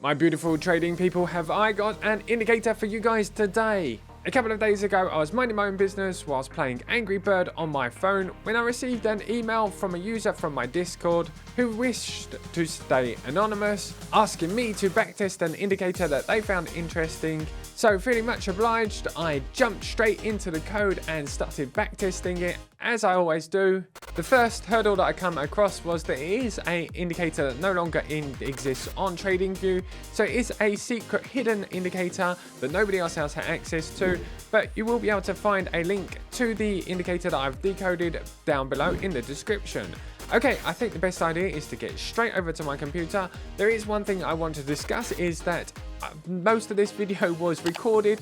My beautiful trading people, have I got an indicator for you guys today? A couple of days ago, I was minding my own business whilst playing Angry Bird on my phone when I received an email from a user from my Discord who wished to stay anonymous, asking me to backtest an indicator that they found interesting. So feeling much obliged, I jumped straight into the code and started backtesting it, as I always do. The first hurdle that I come across was that it is an indicator that no longer exists on TradingView. So it is a secret hidden indicator that nobody else has access to, but you will be able to find a link to the indicator that I've decoded down below in the description. Okay, I think the best idea is to get straight over to my computer. There is one thing I want to discuss, is that most of this video was recorded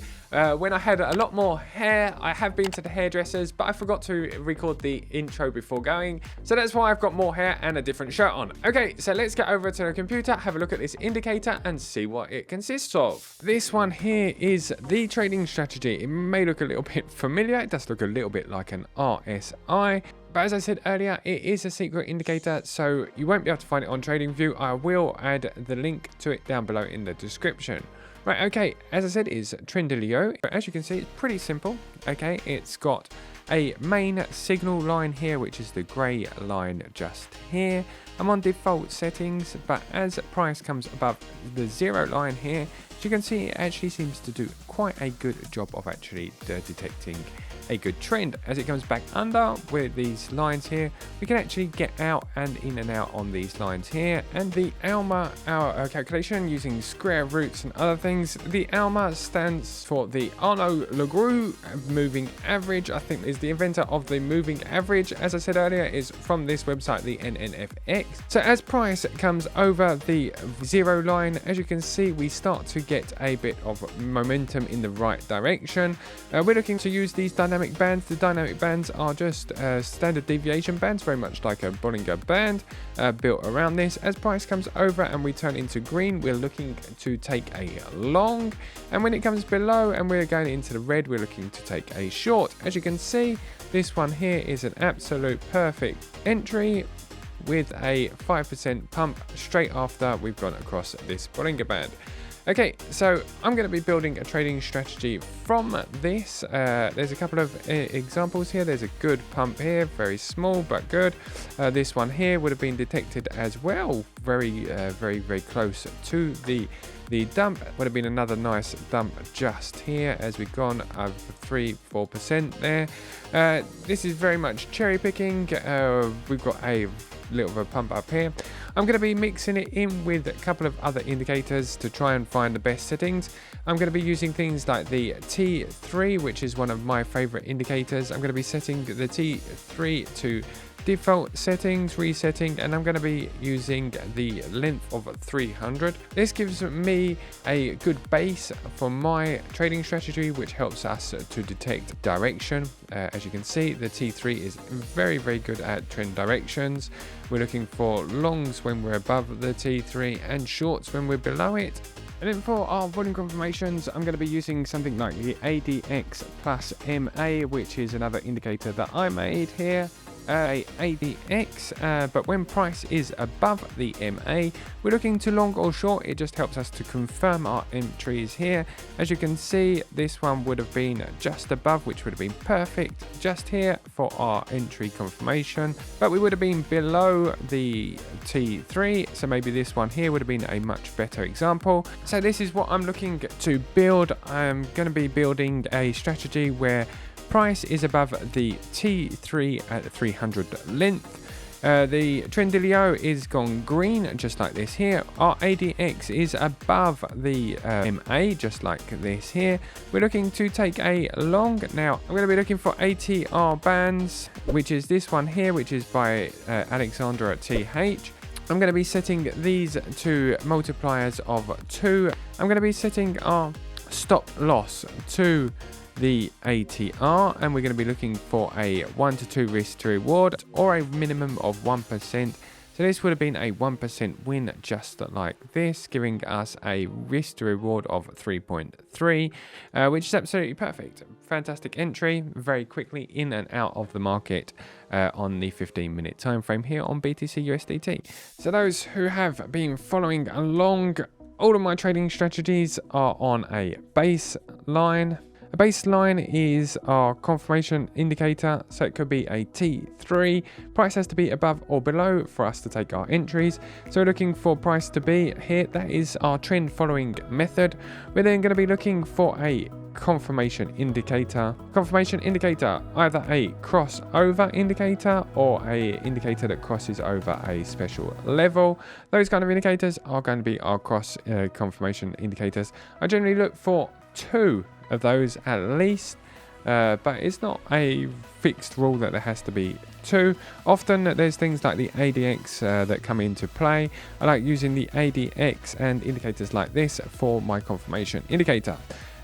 when I had a lot more hair. I have been to the hairdressers, but I forgot to record the intro before going. So that's why I've got more hair and a different shirt on. Okay, so let's get over to the computer, have a look at this indicator and see what it consists of. This one here is the trading strategy. It may look a little bit familiar. It does look a little bit like an RSI. But as I said earlier, it is a secret indicator, so you won't be able to find it on TradingView. I will add the link to it down below in the description. Right, okay, as I said, it's TradingView. As you can see, it's pretty simple. Okay, it's got a main signal line here, which is the grey line just here. I'm on default settings, but as price comes above the 0 line here, as you can see, it actually seems to do quite a good job of actually detecting a good trend. As it comes back under with these lines here, we can actually get out and in and out on these lines here. And the ALMA, our calculation using square roots and other things, the ALMA stands for the Arnaud-Leroux moving average. I think is the inventor of the moving average. As I said earlier, is from this website, the NNFX. So as price comes over the 0 line, as you can see, we start to get a bit of momentum in the right direction. We're looking to use these dynamic bands. The dynamic bands are just standard deviation bands, very much like a Bollinger Band built around this. As price comes over and we turn into green, we're looking to take a long, and when it comes below and we're going into the red, we're looking to take a short. As you can see, this one here is an absolute perfect entry with a 5% pump straight after we've gone across this Bollinger Band. Okay, so I'm going to be building a trading strategy from this. There's a couple of examples here. There's a good pump here, very small but good. This one here would have been detected as well, very close to the dump. Would have been another nice dump just here as we've gone over 3-4% there. This is very much cherry picking. We've got a little of a pump up here. I'm going to be mixing it in with a couple of other indicators to try and find the best settings. I'm going to be using things like the T3, which is one of my favorite indicators. I'm going to be setting the T3 to default settings, resetting, and I'm going to be using the length of 300. This gives me a good base for my trading strategy, which helps us to detect direction. As you can see, the T3 is very good at trend directions. We're looking for longs when we're above the T3 and shorts when we're below it. And then for our volume confirmations, I'm going to be using something like the ADX plus MA, which is another indicator that I made here. ADX, but when price is above the MA, we're looking to long or short. It just helps us to confirm our entries here. As you can see, this one would have been just above, which would have been perfect just here for our entry confirmation, but we would have been below the T3, so maybe this one here would have been a much better example. So this is what I'm looking to build. I'm going to be building a strategy where price is above the T3 at 300 length. The Trendilio is gone green, just like this here. Our ADX is above the MA, just like this here. We're looking to take a long. Now, I'm going to be looking for ATR bands, which is this one here, which is by Alexandra at TH. I'm going to be setting these to multipliers of 2. I'm going to be setting our stop loss to the ATR, and we're going to be looking for a 1 to 2 risk to reward, or a minimum of 1%. So this would have been a 1% win, just like this, giving us a risk to reward of 3.3, which is absolutely perfect. Fantastic entry, very quickly in and out of the market on the 15-minute time frame here on BTC USDT. So those who have been following along All of my trading strategies are on a baseline. A baseline is our confirmation indicator, so it could be a T3. Price has to be above or below for us to take our entries. So we're looking for price to be here. That is our trend following method. We're then going to be looking for a confirmation indicator. Confirmation indicator, either a crossover indicator or a indicator that crosses over a special level. Those kind of indicators are going to be our confirmation indicators. I generally look for 2 of those at least, but it's not a fixed rule that there has to be 2. Often there's things like the ADX that come into play. I like using the ADX and indicators like this for my confirmation indicator.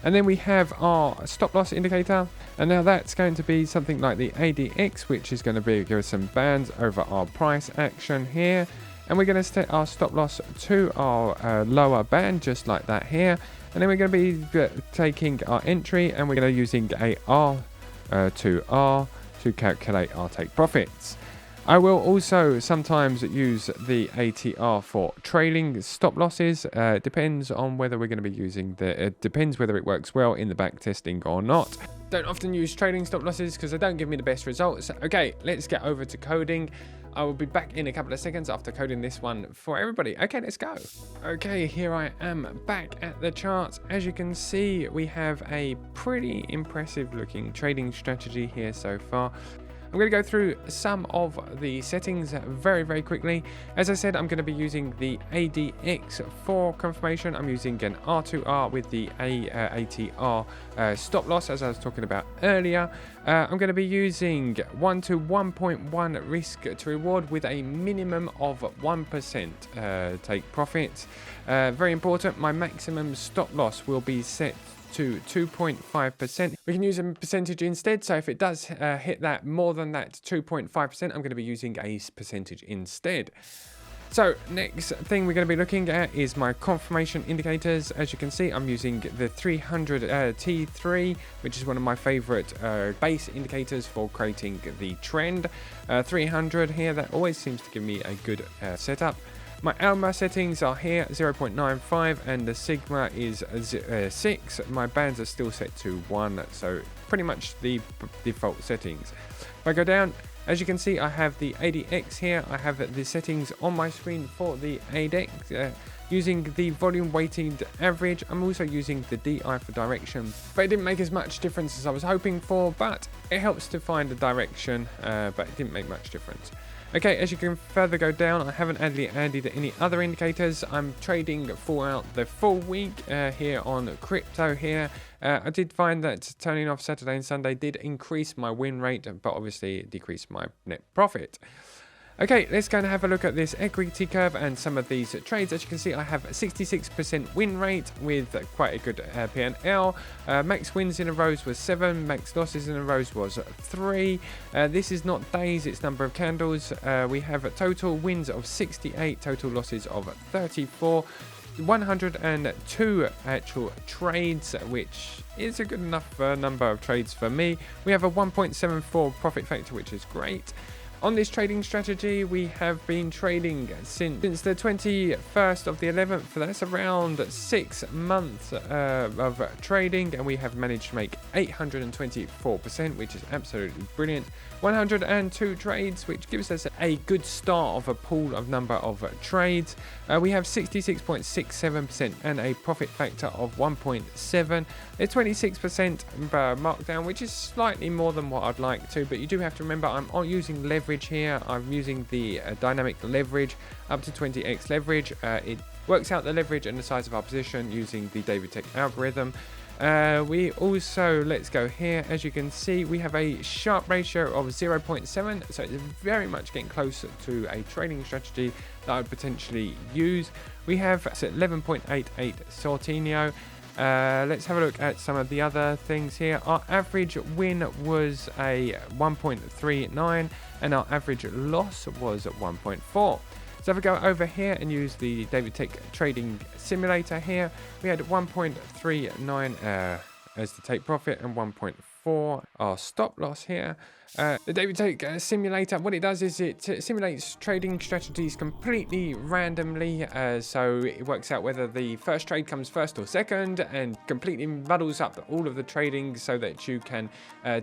And then we have our stop loss indicator, and now that's going to be something like the ADX, which is going to be give us some bands over our price action here, and we're going to set our stop loss to our lower band just like that here. And then we're going to be taking our entry, and we're going to be using a R to R to calculate our take profits. I will also sometimes use the ATR for trailing stop losses. Depends on whether we're going to be using it depends whether it works well in the back testing or not. Don't often use trailing stop losses because they don't give me the best results. Okay, let's get over to coding. I will be back in a couple of seconds after coding this one for everybody. Okay, let's go. Okay, here I am back at the charts. As you can see, we have a pretty impressive looking trading strategy here so far. I'm going to go through some of the settings very quickly. As I said, I'm going to be using the ADX for confirmation. I'm using an R2R with the ATR stop loss, as I was talking about earlier. I'm going to be using 1 to 1.1 risk to reward with a minimum of 1% take profit. Very important, my maximum stop loss will be set to 2.5%. We can use a percentage instead, so if it does hit that more than that 2.5%, I'm going to be using a percentage instead. So next thing we're going to be looking at is my confirmation indicators. As you can see, I'm using the 300 T3, which is one of my favorite base indicators for creating the trend. 300 here, that always seems to give me a good setup. My alpha settings are here, 0.95, and the sigma is 6. My bands are still set to 1, so pretty much the default settings. If I go down, as you can see, I have the ADX here. I have the settings on my screen for the ADX. Using the volume weighted average, I'm also using the DI for direction, but it didn't make as much difference as I was hoping for, but it helps to find the direction, but it didn't make much difference. Okay, as you can further go down, I haven't added any other indicators. I'm trading throughout the full week here on crypto here. I did find that turning off Saturday and Sunday did increase my win rate, but obviously it decreased my net profit. Okay, let's go and have a look at this equity curve and some of these trades. As you can see, I have a 66% win rate with quite a good P&L. Max wins in a rows was 7, max losses in a rows was 3. This is not days, it's number of candles. We have total wins of 68, total losses of 34. 102 actual trades, which is a good enough number of trades for me. We have a 1.74 profit factor, which is great. On this trading strategy, we have been trading since the 21st of the 11th. That's around 6 months of trading, and we have managed to make 824%, which is absolutely brilliant. 102 trades, which gives us a good start of a pool of number of trades. We have 66.67% and a profit factor of 1.7. A 26% markdown, which is slightly more than what I'd like to, but you do have to remember I'm using leverage here. I'm using the dynamic leverage up to 20x leverage. It works out the leverage and the size of our position using the David Tech algorithm. We also, let's go here, as you can see, we have a Sharpe ratio of 0.7, so it's very much getting closer to a trading strategy that I would potentially use. We have 11.88 Sortino. Let's have a look at some of the other things here. Our average win was a 1.39 and our average loss was 1.4. So if I go over here and use the David Tech trading simulator here, we had 1.39 as the take profit and 1.4 our stop loss here. The David Take simulator, what it does is it simulates trading strategies completely randomly. So it works out whether the first trade comes first or second, and completely muddles up all of the trading so that you can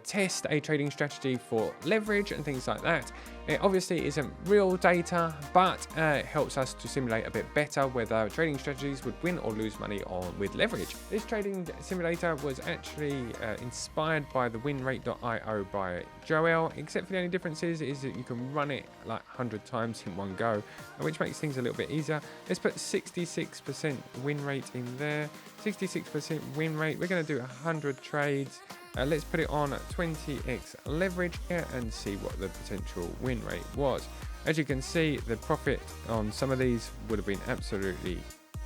test a trading strategy for leverage and things like that. It obviously isn't real data, but it helps us to simulate a bit better whether trading strategies would win or lose money with leverage. This trading simulator was actually inspired by the winrate.io by Joel, except for the only difference is that you can run it like 100 times in one go, which makes things a little bit easier. Let's put 66% win rate in there. 66% win rate. We're going to do 100 trades. Let's put it on 20x leverage here and see what the potential win rate was. As you can see, the profit on some of these would have been absolutely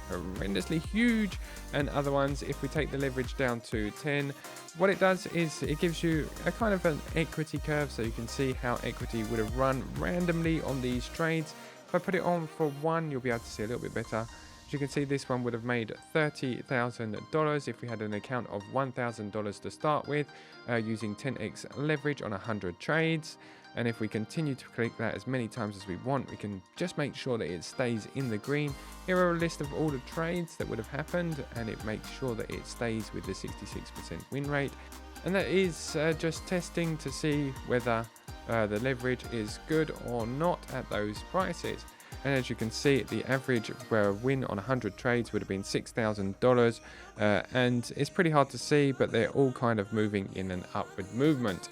horrendously huge, and other ones, if we take the leverage down to 10, what it does is it gives you a kind of an equity curve, so you can see how equity would have run randomly on these trades. If I put it on for 1, you'll be able to see a little bit better. As you can see, this one would have made $30,000 if we had an account of $1,000 to start with, using 10x leverage on 100 trades. And if we continue to click that as many times as we want, we can just make sure that it stays in the green. Here are a list of all the trades that would have happened, and it makes sure that it stays with the 66% win rate. And that is just testing to see whether the leverage is good or not at those prices. And as you can see, the average win on 100 trades would have been $6,000, and it's pretty hard to see, but they're all kind of moving in an upward movement.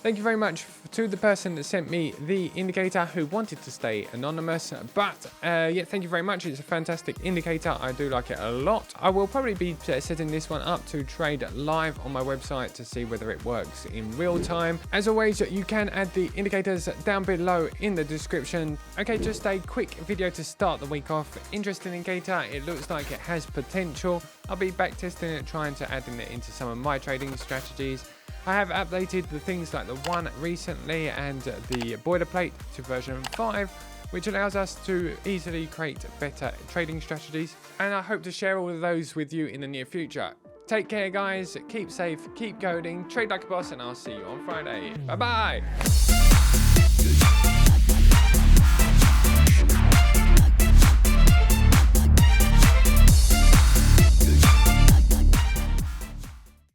Thank you very much to the person that sent me the indicator who wanted to stay anonymous, but yeah, thank you very much. It's a fantastic indicator. I do like it a lot. I will probably be setting this one up to trade live on my website to see whether it works in real time. As always, you can add the indicators down below in the description. Okay, just a quick video to start the week off. Interesting indicator. It looks like it has potential. I'll be back testing it, trying to add it into some of my trading strategies. I have updated the things like the one recently and the boilerplate to version 5, which allows us to easily create better trading strategies. And I hope to share all of those with you in the near future. Take care, guys. Keep safe, keep coding, trade like a boss, and I'll see you on Friday. Bye-bye.